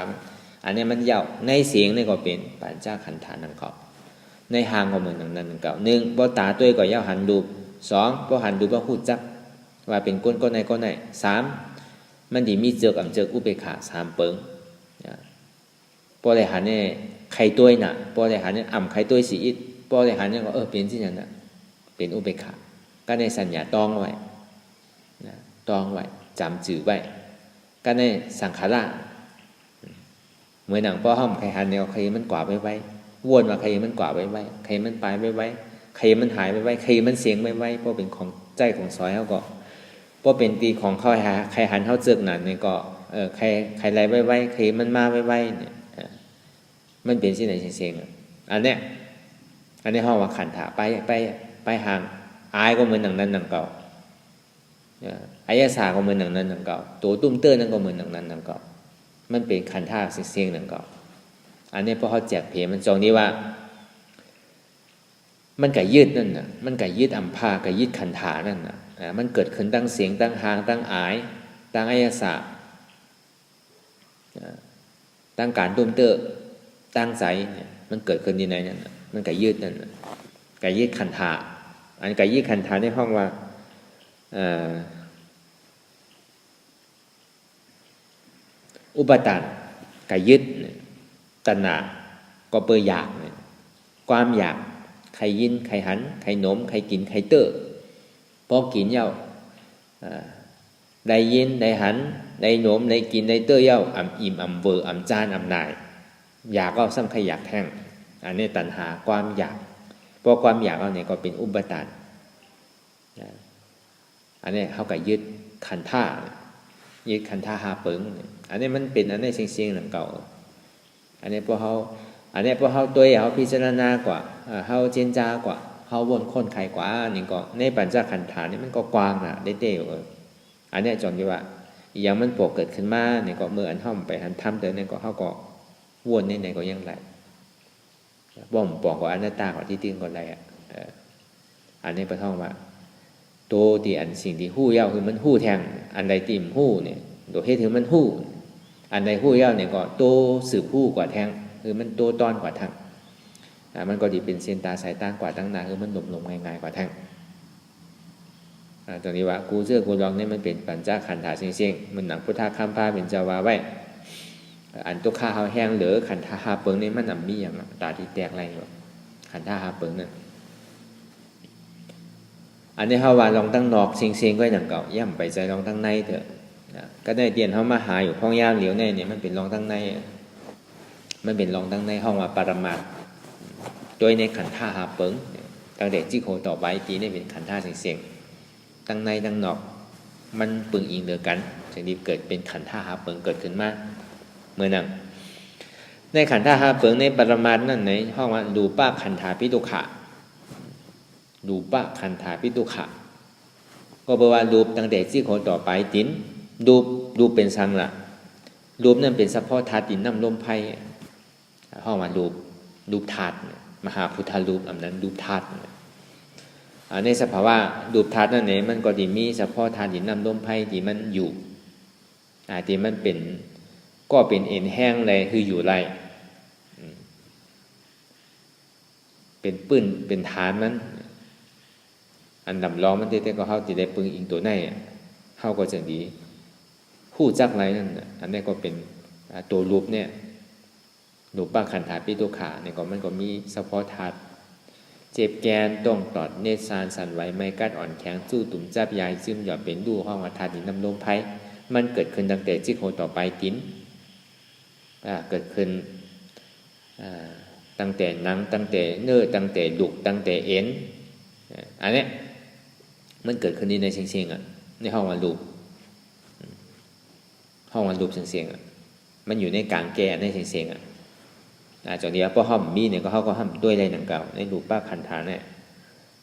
อันนี้มันยาวในเสียงนี่ก็เป็นปัญจขันธานั่นเขาในหางก็เหมือนนั้นเก่าหนึ่งบ่ตาตัวก็ยาวหันดูสองบ่หันดูบ่หูจักว่าเป็นก้นในสามมันดีมีเจิกอ่ำเจิกอุเบกขาสามเปิงพอได้หันเนี่ยใครตัวน่ะพอได้หันเนี่ยอ่ำใครตัวสีอิดพอได้หันเนี่ยก็เป็นที่นั่นน่ะเป็นอุเบกขาก็ในสัญญาต้องไว้ต้องไว้จำจื่อไว้ก็ในสังขารเหมือนหนังป้อห้อมใครหันเนี่ยใครมันกว่าไว้วนมาใครมันกว่าไว้ใครมันปลายไว้ใครมันหายไว้ใครมันเสียงไว้เพราะเป็นของใจของซอยเขาก็เพราะเป็นตีของเขาใครหันเขาเจิกหนันเนี่ยก็ใครไรไว้ใครมันมาไว้เนี่ยมันเป็นที่ไหนเสียงอันเนี้ยห้องว่าขันธาไปห่างอายก็เหมือนหนังนั้นหนังเก่าอายสาก็เหมือนหนังนั้นหนังเก่าตัวตุ้มเตอร์นั่นก็เหมือนหนังนั้นหนังเก่ามันเป็นขันธาเสียงหนังเก่าอันนี้พอเขาแจกเพมันจองนี้ว่ามันก็ยืดนั่นน่ะมันก็ยืดอัมพาก็ยืดขันธานั่นน่ะมันเกิดขึ้นตั้งเสียงตั้งหางตั้งอายตั้งอายสาตั้งการตุ้มเตอร์ตั้งใจมันเกิดขึ้นที่ไหนนั่นน่ะมันก็ยืดนั่นน่ะก็ยืดขันธาอันก็ยืดขันธาในห้องว่าอุปทานก็ยึดตัณหาก็เปื่ออยากความอยากใครยินใครหันใครหนมใครกินใครเตอพอกินเย้าได้ยินได้หันได้หนมได้กินได้เตอเย้าอ่ำอิ่มอ่ำเวออ่ำจานอ่ำนายอยากก็ซ้ำใครอยากแท่งอันนี้ตัณหาความอยาก เพราะความอยากเอาเนี่ยก็เป็นอุปทานอันนี้เขาก็ยึดขันธ์ท่ายึดขันธ์ท่าหาเปิงอันนี้มันเป็นอันนี้เสียงๆหลังเก่าอันนี้พอเขาตัวเขาพิจารณากว่าเขาเจนจากว่าเขาวนคนไขกว่านี่ก็ในปัญจขันธ์ฐานนี่มันก็กว้างนะได้เต้อันนี้จนที่ว่าอย่างมันโผล่เกิดขึ้นมาเนี่ยก็เมื่ออันห้อมไปหันทำเดินเนี่ยก็เขาก็วนในก็ยังไรบ่มบอกว่าอนัตตาของที่ติ้งก็ไรอันนี้ประท่องว่าโตที่อันสิ่งที่หู้เย้าคือมันหู้แทงอันใดติ่มหู้เนี่ยโดยเหตุคือมันหู้อันใดหู้เย้าเนี่ยก็โตสืบหู้กว่าแทงคือมันโตตอนกว่าทางมันก็ดีเป็นเส้นตาสายตากว่าตั้งนานคือมันหลงง่ายๆกว่าแทงตรงนี้ว่ากูเชื่อกูลองเนี่ยมันเป็นปัญจขันธ์เสียงๆมันหนังพุทธคำพาเป็นเจ้าวาไว้อันตุกข้าเฮาแห้งเหลือขันธ์หาเปิงนี่มันมีอย่างตาที่แตกอะไรอยู่ขันธ์หาเปิงนั่นอันนี้เฮาว่าลองตั้งนอกเสียงๆไว้ดังเก่าย่ำไปใจลองตั้งในเถอะก็ได้เตียนเฮามาหาอยู่พ้องย่ามเหลียวในเนี่ยมันเป็นลองตั้งในมันเป็นลองตั้งในห้องว่าปรมาทโดยในขันธ์หาเปิงตั้งแต่จิโคต่อไปตีนี่เป็นขันธ์เสียงๆตั้งในตั้งนอกมันปึงอิงเดียวกันจึงได้เกิดเป็นขันธ์หาเปิงเกิดขึ้นมาเมื่อนั้นในขันธ์หาเปิงในปรมาทนั่นในห้องว่ารูปะขันธาปิตุขะรูปะขันธาปิตุขะก็แปลว่ารูปตั้งแต่จิโคต่อไปตินรูปเป็นสังละรูปนั่นเป็นเฉพาะธาตุดินน้ำลมไฟห้องว่ารูปธาตุมหาพุทธรูปอันนั้นรูปธาตุในสภาวะรูปธาตุนั่นเองมันก็ดีมีเฉพาะธาตุดินน้ำลมไฟที่มันอยู่ที่มันเป็นก็เป็นเอ็นแห้งเลยคืออยู่ไรเป็นปื้นเป็นฐานมันอันดำร้อนมันเต้ๆก็เข้าติได้ปึงอิงตัวในเข้าก็จะดีผู้จักไรนั่นอันนี้ก็เป็นตัวรูปเนี่ยรูปบ้าขันธาปิตุขาเนี่ยก็มันก็มีเฉพาะธาตุเจ็บแกนต้องตอดเนซานสั่นไหวไม่กัดอ่อนแข็งสู้ตุ่มจับยายซึมหยอดเป็นดูห้องวัฏธาตุดินน้ำลมไผ่มันเกิดขึ้นตั้งแต่จิโคต่อไปตินเกิดขึ้นตั้งแต่หนังตั้งแต่เนื้อตั้งแต่ดุกตั้งแต่เอ็นอันนี้มันเกิดขึ้นในเสียงๆในห้องวันรูปห้องวันรูปเสียงๆมันอยู่ในกลางแก่ในเสียงๆจากนี้พอห้อมมีเนี่ยก็เขาก็ห้อมด้วยอะไรหนังเก่าในรูปป้าขันธาเนี่ย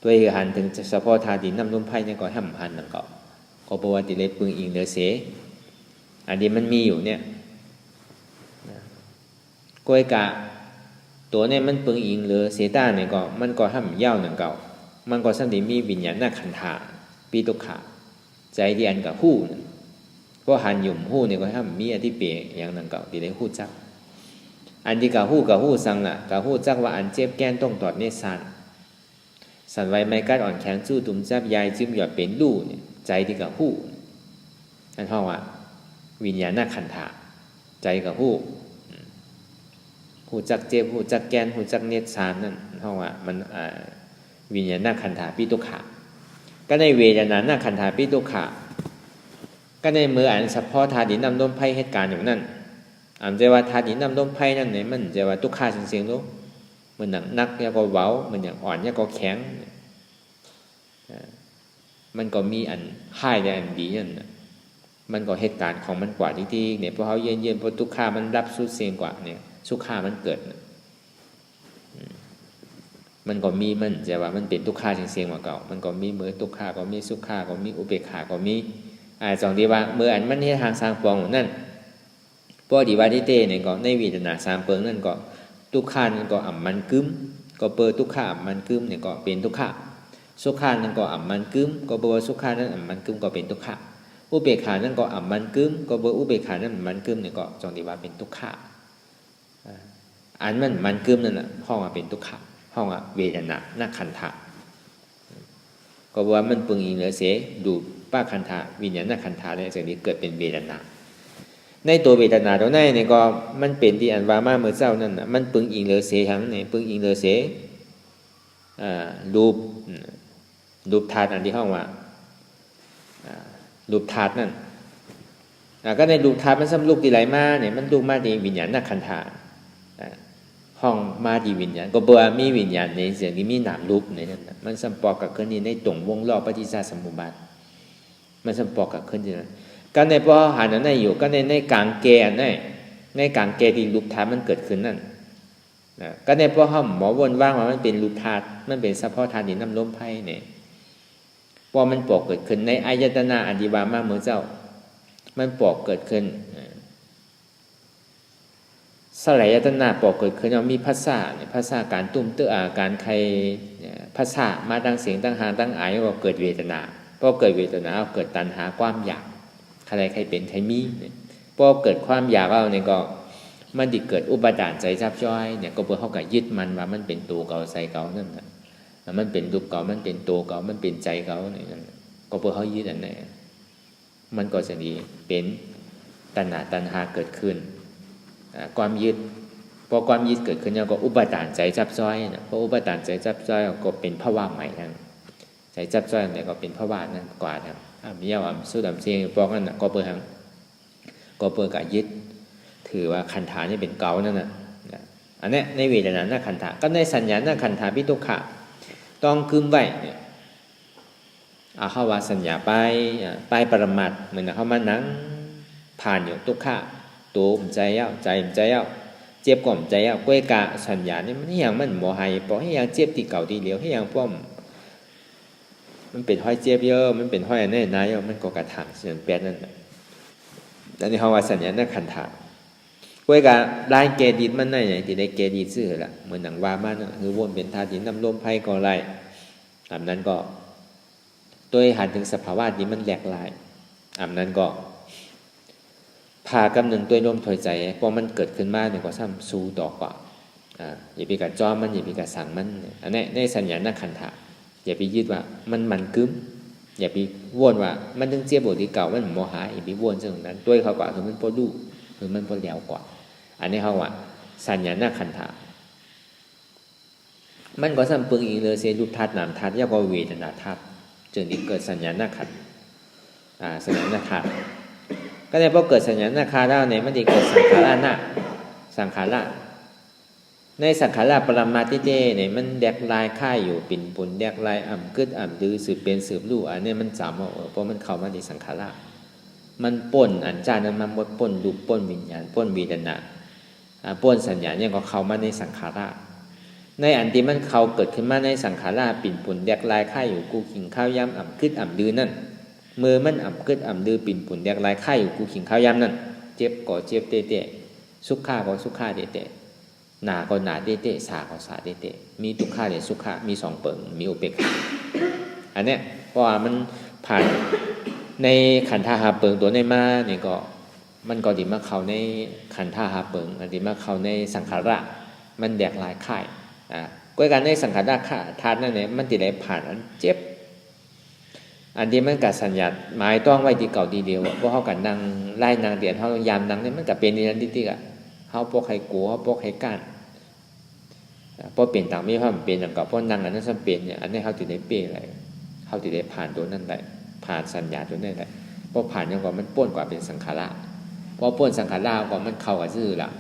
ด้วยหันถึงเฉพาะธาตุดินน้ำลมไผ่เนี่ยก็ห้อมหันหนังเก่าก็ประวัติเลยปึงอิงเดือเสอันนี้มันมีอยู่เนี่ยก้อยกะตัวเนี่ยมันปึงอิงหรือเสต้าเนี่ยก็มันก็ห้ามเย้าหนังเก่ามันก็สันติมีวิญญาณขันธาปีตุขาใจที่อันกับหู้เพราะหันหยุ่มหู้เนี่ยก็ห้ามมีอธิเปยอย่างหนังเก่าที่ได้หู้จักอันที่กับหู้สังละกับหู้จักว่าอันเจ็บแก้นต้องตอดเนสันไว้ไม่กัดอ่อนแข็งสู้ตุ่มจับยายจิ้มหยอดเป็นดูเนี่ยใจที่กับหู้อันห้องว่าวิญญาณขันธาใจกับหู้จักเจ็บหูจักแกนหูจักเนตรสารนั่นเพราะว่ามันวิญญาณขันธาปิตุขะก็ในเวทนาขันธาปิตุขะก็ในมืออันเฉพาะธาตุดินน้ำลมไฟเหตุการณ์อย่างนั้นอันจะว่าธาตุดินน้ำลมไฟนั่นเนี่ยมันจะว่าทุกข์เสียงๆรู้มันหนักนักแล้วก็เบามันอย่างอ่อนแล้วก็แข็งมันก็มีอันให้และอันดีนั่นมันก็เหตุการณ์ของมันกว่าที่เนี่ยพอเขาเย็นๆพอทุกข์มันรับสุดเสียงกว่าเนี่ยสุขามันเกิดมันก็มีมันจะว่ามันเป็นทุกขาเสียงๆกว่าเก่ามันก็มีเมื่อทุกขาก็มีสุขาก็มีอุเบกขาก็มีสองที่ว่าเมื่ออันมันที่ทางสร้างปองนั่นพอดีว่าที่เต้เนี่ยก็ในวิจารณาสามเปิงนั่นก็ทุกขานั่นก็อ่ำมันกึ้มก็เปิดทุกขาอ่ำมันกึ้มเนี่ยก็เป็นทุกขาสุขานั่นก็อ่ำมันกึ้มก็เปิดสุขานั่นอ่ำมันกึ้มก็เป็นทุกขาอุเบกขานั่นก็อ่ำมันกึ้มก็เปิดอุเบกขานั่นมันกึ้มเนี่ยก็จองที่ว่าเป็นทุกขาอันมันกึ้มนั่นน่ะห้องว่าเป็นทุกขะห้องว่าเวทนานักขันธะก็ว่ามันปึงอิงเหลือเสดูป้าขันธะวิญญาณนักขันธะเนี่ยสิ่งนี้เกิดเป็นเวทนาในตัวเวทนาตรงนั้นเนี่ยก็มันเป็นที่อันว่ามาเมื่อเช้านั่นน่ะมันปึงอิงเหลือเสทั้งเนี่ยปึงอิงเหลือเสรูปธาตุอันที่ห้องว่ารูปธาตุนั่นก็ในรูปธาตุมันซ้ำรูปที่ไหลมาเนี่ยมันรูปมาที่วิญญาณนักขันธะ ห้องมาที่วิญญาณก็เบื่อมีวิญญาณในเสียงที่มีนามรูปในนั้นมันสัมปอกกับขึ้นในตรงวงรอบปฏิจจสมุปบาทมันสัมปอกกับขึ้นอย่างนั้นก็ในพอหานั้นอยู่ก็ในกลางแกนในกลางแกที่รูปธาตุมันเกิดขึ้นนั่นก็ในพอห้องหมอวนว่างว่ามันเป็นรูปธาตุมันเป็นสะเพาะธาตุดินน้ำลมไผ่เนี่ยพอมันปอกเกิดขึ้นในอายตนะอธิบามาเมื่อเจ้ามันปอกเกิดขึ้นสลายยตนาปอกเกิดขึ้นมีภาษาเนี่ยภาษาการตุ้มเตื้อการใครภาษามาตั้งเสียงตั้งหางตั้งอายก็เกิดเวทนาพอเกิดเวทนาเกิดตัณหาความอยากใครเป็นใครมีพอเกิดความอยากเอาเนี่ยก็มันดิเกิดอุปทานใจจับจ้อยเนี่ยก็เพื่อเขากับยึดมันว่ามันเป็นตัวเก่าใจเก่านั่นแหละมันเป็นรูปเก่ามันเป็นตัวเก่ามันเป็นใจเก่าเนี่ยก็เพื่อเขายึดอันไหนมันก็จะดีเป็นตัณหาเกิดขึ้นความยึดพอความยึดเกิดขึ้นแล้วก็อุปทานใจจับจ้อยนะพออุปทานใจจับจ้อยก็เป็นภาวะใหม่ทั้งใจจับจ้อยเนี่ยก็เป็นภาวะนั้นกว่าทั้งมีเยาสู้ดำเชียงปอกนั่นก็เปิดทั้งก็เปิดกับยึดถือว่าขันธานี่เป็นเก่านั่นน่ะอันนี้ในเวทนาหน้าขันธาก็ในสัญญาหน้าขันธาพิทุกขะต้องคืมไว้เนี่ยเข้าว่าสัญญาไปปรมัตถ์เหมือนเขามานั่งผ่านอยู่ทุกขะตัวผมใจเย้าใจผมใจเย้าเจ็บก่อมใจเย้าก้วยกะสัญญานี่มันอย่างมันบ่ให้ปล่อยให้ยังเจ็บที่เก่าที่เหลียวให้ยังป้อมมันเป็นห้อยเจ็บเยอะมันเป็นห้อยแน่นายมันก็กระถางเสียงแปดนั่นแหละแล้วนี่เขาว่าสัญญาหน้าขันธาก้วยกะลายเกดิตมันได้ไหนที่ได้เกดิตซื่อละเหมือนหนังว่ามันคือวนเป็นธาตุดินน้ำลมไผ่ก็ไรอันนั้นก็ตัวหันถึงสภาวะนี้มันแหลกลายอันนั้นก็พากำหนึ่งตัวลมถอยใจพอมันเกิดขึ้นมาเนี่ยก็ซ้ำสู้ต่อกว่าอย่าไปกัดจ้อมันอย่าไปกัดสั่งมันอันนี้ในสัญญาณขันธะอย่าไปยึดว่ามันกึ้มอย่าไปวนว่ามันถึงเจี๊ยบที่เก่ามันโมหะอย่าไปวนเรื่องนั้นตัวเขากว่าคือมันพอดูคือมันพอแล้วกว่าอันนี้เขาว่าสัญญาณขันธะมันก็ซ้ำปึงอีกเลยเสียรูปธาตุนามธาตุยากว่าเวทนาธาตุจึงนี้เกิดสัญญาณขันสัญญาณธาตุก็ได้พอเกิดสัญญาณคาราเนี่ยมันจะเกิดสังขารานะสังขาราในสังขาราปรมาทิเตเนี่ยมันแดกลายค่ายอยู่ปิ่นปุ่นแดกลายอ่ำกึดอ่ำดื้อสืบเป็นสืบลู่อันนี้มันจำเพราะมันเข้ามาในสังขารามันป่นอันจานั้นมันป่นรูปป่นวิญญาณป่นวิญญาณป่นสัญญาเนี่ยก็เข้ามาในสังขาราในอันที่มันเขาเกิดขึ้นมาในสังขาราปิ่นปุ่นแดกลายค่ายอยู่กูกินข้าวย่ำอ่ำกึดอ่ำดื้อนั่นมือมันอ่ำกึดอ่ำดื้อปิ่นปุ่นแดกลายไข่อยู่กูขิงข้าวยำนั่นเจ็บก็เจ็บเตะสุขาก็สุขาเตะหนาก็หนาเตะสาก็สาเตะมีทุกขาเนี่ยสุขามีสองเปิงมีอุเบกขาอันเนี้ยเพราะว่ามันผ่านในขันธาหาเปิงตัวในมาเนี่ยก็มันก็ดีมาเข้าในขันธาหาเปิงอันดีมาเข้าในสังขาระมันแดกลายไข่ก็การในสังขาระธาตุนั่นเนี่ยมันติดได้ผ่านอันเจ็บอันที่มันกับสัญญาหมายต้องไว้ที่เก่าทีเดียวเพราะเขากันนั่งไล่นางเดียนเขายามนั่งเนี่ยมันกับเป็นในนั้นที่อ่ะเขาพวกใครกลัวเขาพวกใครกั้นพอเปลี่ยนต่างไม่ว่ามันเปลี่ยนอย่างกับพวกนั่งอันนั้นสัมเปลี่ยนเนี่ยอันนี้เขาติดได้เปลี่ยนอะไรเขาติดได้ผ่านตัวนั้นได้ผ่านสัญญาตัวนั้นได้พอผ่านอย่างกว่ามันป้นกว่าเป็นสังขารพอป้นสังขารกว่ามันเข้ากับชื่อละ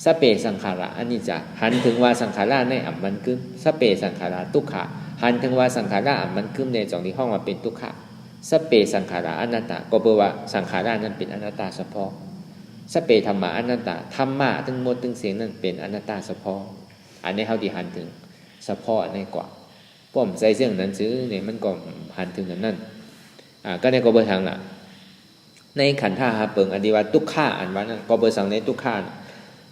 สเปสังขารอันนี้จะหันถึงว่าสังขารในอับมันคือสเปสังขารทุกขาหันถึงว่าสังขารมันขึ้นในจองที่ห้องมาเป็นทุกขะสเปสังขารอนัตตาก็แปลว่าสังขารนั้นเป็นอนัตตาเฉพาะสเปธรรมะอนัตตาธรรมะทั้งหมดทั้งเสียงนั้นเป็นอนัตตาเฉพาะอันนี้เขาที่หันถึงเฉพาะในกว่าป้อมใจเสียงนั้นซื้อเนี่ยมันก็หันถึงนั้นก็ในก็เบอร์ทางละในขันธ์หาเปิงอดีว่าทุกขะอันว่านั้นก็เบอร์สั่งในทุกขะ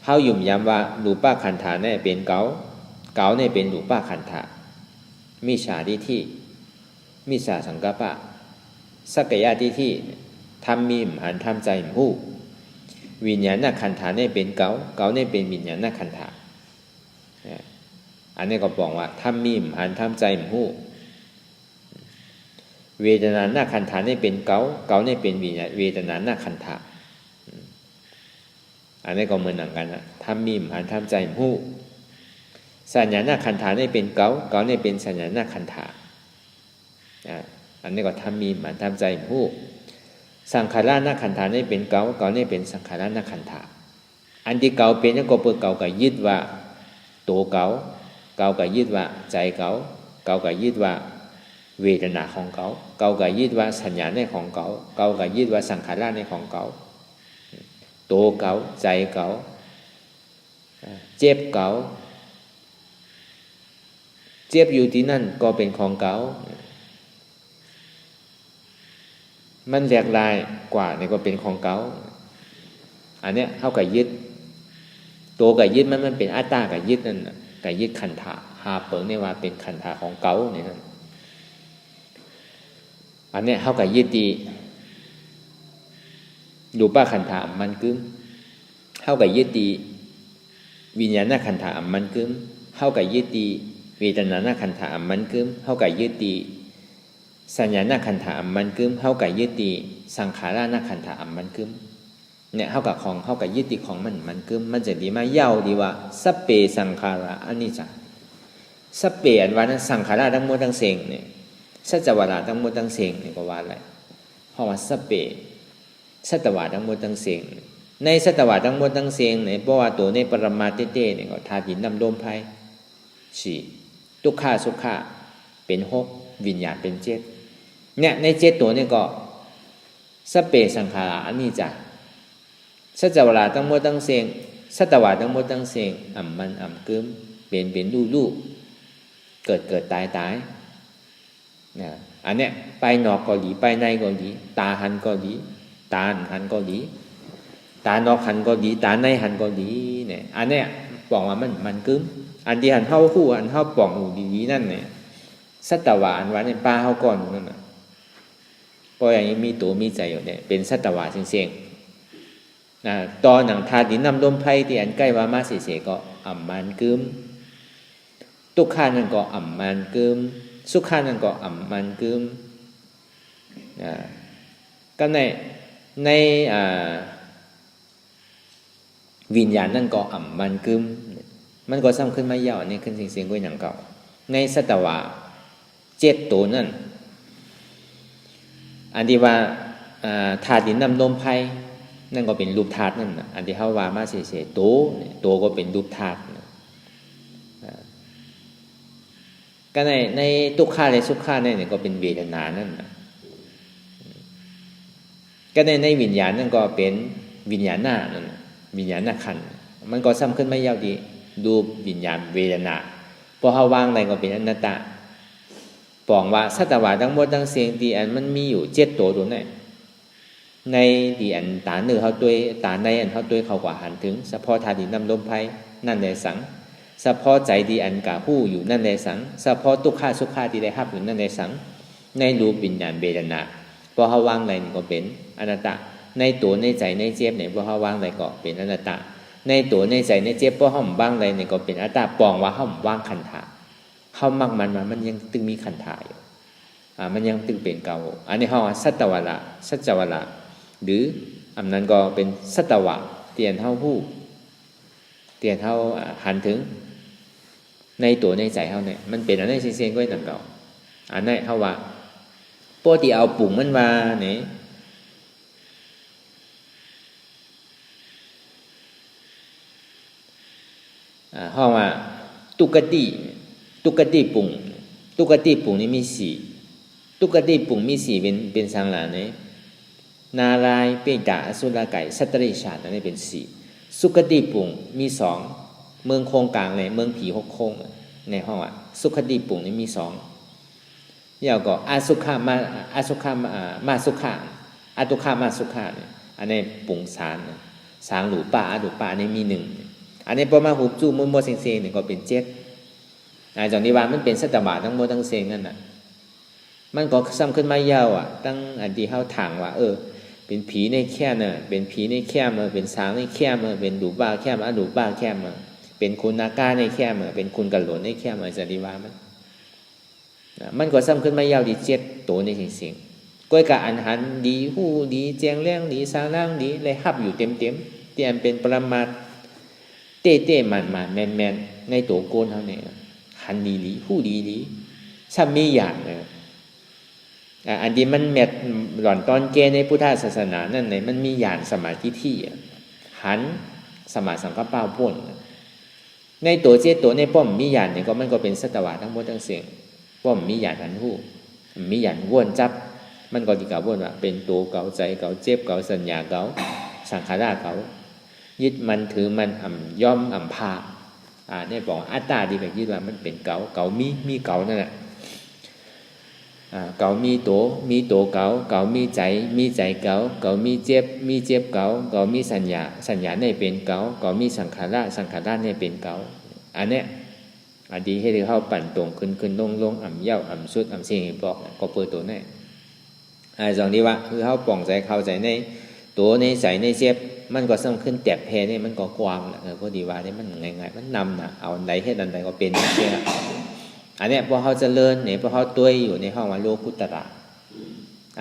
เขาหยุ่มย้ำว่ารูปะขันธาเนี่ยเป็นเก๋าเนี่ยเป็นรูปะขันธามิจฉาทิฏฐิมิจฉาสังกัปปะสักกายทิฏฐิทำมีมหันทำใจหูวิญญาณขันธาเนี่ยเป็นเก๋าเนี่ยเป็นวิญญาณขันธาอันนี้ก็บอกว่าทำมีมหันทำใจหูเวทนาขันธาเนี่ยเป็นเก๋าเนี่ยเป็นวิญญาณเวทนาขันธาอันนี้ก็เหมือนกันนะทำมีมหันทำใจหูสัญญาณขันธาเนี่ยเป็นเก๋าเนี่ยเป็นสัญญาณขันธาอันนี้ก็ทำมีมันทำใจผู้สังขารนาขันธาเนี่ยเป็นเก๋าเนี่ยเป็นสังขารนาขันธาอันที่เก๋าเป็นก็เปิดเก๋ากับยึดว่า ตัวเก่าเก่าก็ยึดว่าใจเก่าเก่าก็ยึดว่าเวทนาของเก่าเก่าก็ยึดว่าสัญญาในของเก่าเก่าก็ยึดว่าสังขารในของเก่าตัวเก่าใจเก่าเจ็บเก่าเจ็บอยู่ที่นั่นก็เป็นของเก่ามันแหลกลายกว่านี่ก็เป็นของเก่าอันเนี้ยเท่ากับยึดตัวกับยึดมันเป็นอัตตากับยึดนั่นกับยึดขันธะหาเปิงเนี่ยว่าเป็นขันธะของเก่าเนี่ยนั่นอันเนี้ยเท่ากับยึดดีรูปขันธะมันกึ้มเท่ากับยึดดีวิญญาณขันธะมันกึ้มเท่ากับยึดดีเวทนาขันธะมันกึ้มเท่ากับยึดดีสัญญาขันธะมันกึ้มเท่ากับยึดดีสังขารขันธะมันกึ้มเนี่ยเท่ากับของเท่ากับยึดติดของมันกึมมันจะดีมาเย้าดีว่าสัพเปสังขาระอันนี้จ้ะสัพเปอันว่านั้นสังขาระทั้งหมดทั้งเสียงเนี่ยสัจจวาระทั้งหมดทั้งเสียงเนี่ยก็ว่าอะไรเพราะว่าสัพเปสัตวะทั้งหมดทั้งเสียงในสัตวะทั้งหมดทั้งเสียงเนี่ยเพราะว่าตัวในปรมาเต้เนี่ยก็ธาตุดินน้ำลมไฟสี่ทุกขาสุขาเป็นหกวิญญาณเป็นเจ็ดเนี่ยในเจ็ดตัวเนี่ยก็สัพเปสังขาระอันนี้จ้ะสัจจวาระทั้งหมดทั้งเสียงสัตวะทั้งหมดทั้งเสียงมันกึมเป็นลู่เกิดตายนะอันเนี้ยไปนอกก็ดีไปในก็ดีตาหันก็ดีตาหันก็ดีตานอกหันก็ดีตาในหันก็ดีเนี่ยอันเนี้ยบอกว่ามันกึมอันที่หันเท่าคู่อันเท่าป่องอยู่ดีๆนั่นเนี่ยสัตวะอันว่าในปลาเท่าก่อนนั่นน่ะเพราะอย่างนี้มีตัวมีใจอยู่เนี่ยเป็นสัตวะเสียงตอนหนังธาตุดินน้ำลมไฟที่อันใกล้ว่ามาเสียก็มันกึมทุกขานั่นก็มันกึมสุขานั่นก็มันกึมก็ในวิญญาณนั่นก็มันกึมมันก็ซ้ำขึ้นมาเยาวนี่ขึ้นเสียงก็อย่างเก่าในสัตวะเจ็ดตัวนั่นอันที่ว่าธาตุดินน้ำลมไฟนั่นก็เป็นรูปธาตุนั่นอันที่เขาว่ามาเสียตัวก็เป็นรูปธาตุก็ในทุกขาและสุขขาเนี่ยก็เป็นเวทนานั่นก็ในวิญญาณนั่นก็เป็นวิญญาณหน้านั่นวิญญาณหน้าขันมันก็ซ้ำขึ้นไม่ยาวดีดูวิญญาณเวทนาพอเขาวางอะไรก็เป็นอนัตตาปองว่าสัตวะทั้งหมดทั้งเสียงที่อันมันมีอยู่เจ็ดตัวตรงนั้นในที่อันตาเนื้อเขาตัวตาในอันเขาตัวเขากว่าหันถึงเฉพาะธาตุดินน้ำลมไฟนั่นในสังเฉพาะใจที่อันกาหู้อยู่นั่นในสังเฉพาะทุกขาสุขาที่ได้รับอยู่นั่นในสังในรูปวิญญาณเวทนาพอเขาวางอะไรนี่ก็เป็นอนัตตาในตัวในใจในเจ็บเนี่ยพอเขาวางอะไรก็เป็นอนัตตาในตัวในใจในเจ็บพอเขาวางอะไรนี่ก็เป็นอนัตตาปองว่าเขาวางขันธะเขามักมันยังตึงมีขันธะอยู่มันยังตึงเป็นเก่าอันนี้เขาว่าสัตวาระสัจจวาระหรืออันนั้นก็เป็นสัตวะเตียนเท่าหู้เตียนเท่าหันถึงในตัวในใจเขาเนี่ยมันเป็นอันนั้นเสียงๆก็อย่างเก่าอันนั้นเขาว่าปกติเอาปุ่งมันมาเนี่ยเขาว่าตุกติปุ่งนี่มีสี่ตุกติปุ่งมีสี่เป็นสังหลาเนี่ยนารายเปตาอสุรกายสัตตริชาตินั่นเป็นสี่สุคติปุ่งมีสองเมืองโคงกลางเลยเมืองผีหกโคงในห้องสุขติปุ่งนี่มีสองแล้วก็อาสุขามาสุขาอาตุขามาสุขาเนี่ยอันนี้ปุ่งสางหลูป่าหลูป่านี่มีหนึ่งอันนี้พอมาหุบจูมุนโมเซงเซงเนี่ยก็เป็นเจ็ดจากนี้ว่ามันเป็นสัตวะทั้งหมดทั้งเซงนั่นน่ะมันก็ซ้ำขึ้นมายาวตั้งอันที่เขาถางว่าเป็นผีในแค่น่ะเป็นผีในแค่มาเป็นสางในแค่มาเป็นดูบ้าแค่มาดูบ้าแค่มาเป็นคุณนาก้าในแค่มาเป็นคุณกัลโหลในแค่มาจะดีว่ามันก็ซ้ำขึ้นมายาวดีเจ็ดตัวในสิ่งก้อยกับอันหันดีหูดีแจงแรงดีสางล่างดีเลยฮับอยู่เต็มเตียนเป็นปรมาเต้มันแมนในตัวโกนเขาเนี่ยหันดีหูดีซ้ำมีอย่างเลยอันที่มันแมทหล่อนตอนเกในพุทธศาสนานั่นไหนมันมีญาณสมาธิที่หันสมาสังกัปปะพ่น ในตัวเจตัวในป้อมมีหยาดเนี่ยก็มันก็เป็นสัตวะทั้งหมดทั้งเสียงป้อมมีหยาดหันหูมีหยาดว่นจับมันก็ดีกับว่นว่าเป็นตัวเก่าใจเก่าเจ็บเก่าสัญญาเก่าสังขารเก่ายึดมันถือมันย่อมพาเนี่ยบอกอัตตาดีแบบยึดว่ามันเป็นเก่ามีเก่านั่นแหละเก่ามีตัวเก่ามีใจเก่ามีเจ็บเก่ามีสัญญาเนี่ยเป็นเก่ามีสังขารเนี่ยเป็นเก่าอันเนี้ยอดีให้เข้าปั่นตรงขึ้นลงเย่าสุดเสียงบอกก็เปิดตัวแน่สองที่ว่าคือเข้าป่องใจเข้าใจในตัวในใส่ในเจ็บมันก็ส่งขึ้นแตบเพเนี่ยมันก็กว้างแหละพอดีว่าเนี่ยมันง่ายๆมันนำนะเอาอันใดให้อันใดก็เป็นเชื่ออันเนี้ยพอเขาเจริญเนี่ยพอเขาตัวอยู่ในห้องว่าโลกุตระ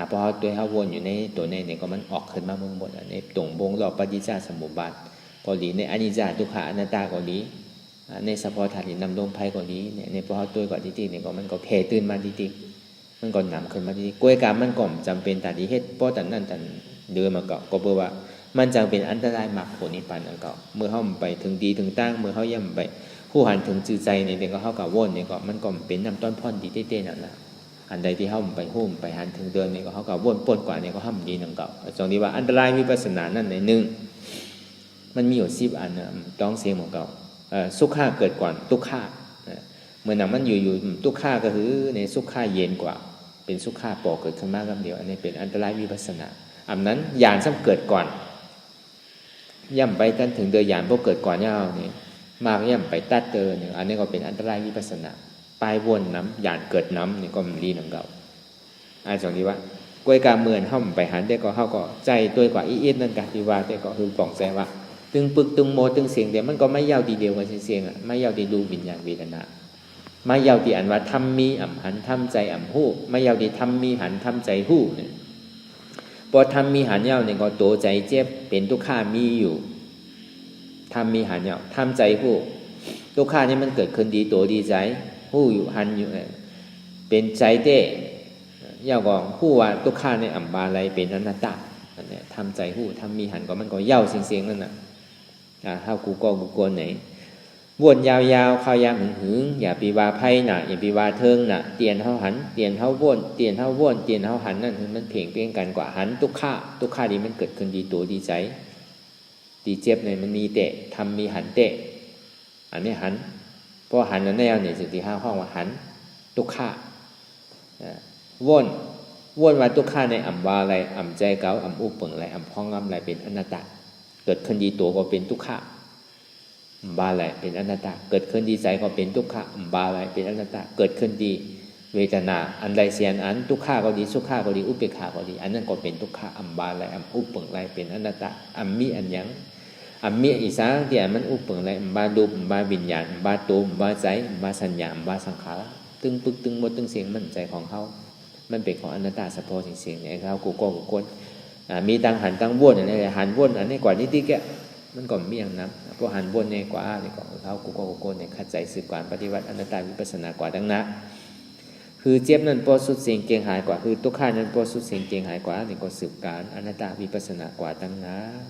พอเขาตัวเขาวนอยู่ในตัวในเนี่ยก็มันออกขึ้นมาเมืองบนในตรงบงรอบปฏิจจสมุปบาทก็ดีในอนิจจทุกขังอนัตตาก็ดีในสภาวะธาตุนำลมไพ่ก็ดีเนี่ยในพอเขาตัวก่อนที่เนี่ยก็มันก็เพตื่นมาที่มันก็นำขึ้นมาที่กล้วยกรรมมันก็จำเป็นแต่ดีเฮ็ดเพราะแต่นั่นแต่เดิมมาก็เพื่อว่ามันจังเป็นอันตรายมากผลนิพพานอันเก่าเมื่อเขาไปถึงดีถึงตั้งเมื่อเขาย่ำไปผู้หันถึงจือใจเนี่ยเด็กก็เข้ากับวนเนี่ยก็มันก็เป็นน้ำต้นพ่อนดีเต้ๆนั่นแหละอันใดที่เข้าไปหุ้มไปหันถึงเดินเนี่ยก็เข้ากับวนปนกว่าเนี่ยก็ห้ามดีนั่นเก่าตรงที่ว่าอันตรายวิปัสสนานั่นในหนึ่งมันมีอยู่10 อันนะต้องเสียงของเก่าสุขะเกิดก่อนทุกขะเมื่อหนังมันอยู่ทุกขะก็คือในสุขะเย็นกว่าเป็นสุขะปอกเกิดขึ้นมากคำเดียวอันนี้เป็นอันตรายวิปัสสนาอันนั้นญาณซ้ำเกิดก่อนย่ำไปกันถึงเดือยานพวกเกิดก่อนเนี่ยนี่มากย่ำไปตัดเตอเนี่ยอันนี้ก็เป็นอันตรายวิปัสสนาปลายวนน้ำยานเกิดน้ำนี่ก็มันดีหนังเก่าสองที่ว่ากล้วยกาเมือนห้อมไปหันได้ก็เข้าก็ใจตัวกว่าอีนั่นกันที่ว่าได้ก็คือป่องแสว่าตึงปึกตึงโมตึงเสียงเดียวมันก็ไม่ยาวดีเดียวกันเสียงไม่ยาวดีดูวิญญาณเวทนาไม่ยาวดีอันว่าทำมีหันทำใจหู้ไม่ยาวดีทำมีหันทำใจหู้เนี่ยพอทำมีหันเย้าเนี่ยก็ตัวใจเจ็บเป็นทุกข้ามีอยู่ทำมีหันเย้าทำใจหู้ทุกข้านี่มันเกิดขึ้นดีตัวดีใจหู้อยู่หันอยู่เป็นใจเต้เย้าก็หู้ว่าทุกข้าในอัมบาลัยเป็นอนัตตาเนี่ยทำใจหู้ทำมีหันก็มันก็เย้าเสียงนั่นน่ะถ้ากูกวนไหนวนยาวๆเข้ายามหึงอย่าปีวาไพ่น่ะอย่าปีวาเทิงน่ะเตียนเท่าหันเตียนเท่าวนเตียนเท่าวนเตียนเท่าหันนั่นมันเพ่งเพียงกันกว่าหันทุกข้าดีมันเกิดขึ้นดีตัวดีใจดีเจ็บเนี่ยมันมีเตะทำมีหันเตะอันนี้หันเพราะหันนั่นแนวเนี่ยสิ่งที่ห้องว่าหันทุกข้าวนว่าทุกข้าในอัมวาอะไรอัมใจเก่าอัมอุปเปิงอะไรอัมพ้องอัมอะไรเป็นอนัตตาเกิดขึ้นดีตัวก็เป็นทุกข้าบาอะไรเป็นอนัตตาเกิดขึ้นดีใจก็เป็นทุกขะบาอะไรเป็นอนัตตาเกิดขึ้นดีเวทนาอันใดเสียอันทุกขะก็ดีสุขะก็ดีอุเบกขาก็ดีอันนั้นก็เป็นทุกขะบาอะไรอุปเปิงอะไรเป็นอนัตตามีอันยังมีอีสานที่มันอุปเปิงอะไรบาดูบาวิญญาณบาตูบาใจบาสัญญาบาสังขารตึงปึกตึงหมดตึงเสียงมั่นใจของเขามันเป็นของอนัตตาเฉพาะเสียงเนี่ยเขากูก้นมีตังหันตังวนอะไรหันวนอันนี้กว่านี้ที่แกมันก็มีอย่างนั้นพวกหันวนในกว่าในของเขากูโกในขัดใจสืบกว่าปฏิวัติอนัตตาวิปัสสนากว่าดังนั้นคือเจ็บนั้นพอสุดเสียงเกียงหายกว่าคือทุกข้านั้นพอสุดเสียงเกียงหายกว่านี่ก็สืบการอนัตตาวิปัสสนากว่าดังนั้น